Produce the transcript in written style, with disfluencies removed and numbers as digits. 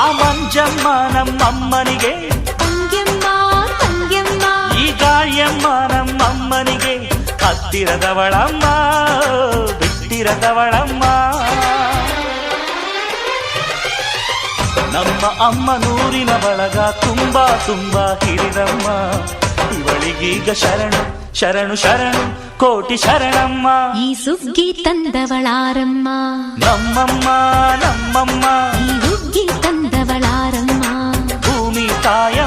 ಆ ಮಂಜಮ್ಮ ನಮ್ಮಮ್ಮನಿಗೆ ತಂಗ್ಯಮ್ಮ ತಂಗ್ಯಮ್ಮ, ಈ ಗಾಳಿಯಮ್ಮ ನಮ್ಮಮ್ಮನಿಗೆ ಹತ್ತಿರದವಳಮ್ಮ ಬಿಟ್ಟಿರದವಳಮ್ಮ. ನಮ್ಮ ಅಮ್ಮ ನೂರಿನ ಬಳಗ ತುಂಬಾ ತುಂಬಾ ಹಿರಿದಮ್ಮ. ಇವಳಿಗೀಗ ಶರಣು ಶರಣು ಶರಣು ಕೋಟಿ ಶರಣಮ್ಮ. ಈ ಸುಗ್ಗಿ ತಂದವಳಾರಮ್ಮ ನಮ್ಮಮ್ಮ ನಮ್ಮಮ್ಮ, ಈ ಹುಗ್ಗಿ ತಂದವಳಾರಮ್ಮ. ಭೂಮಿ ತಾಯ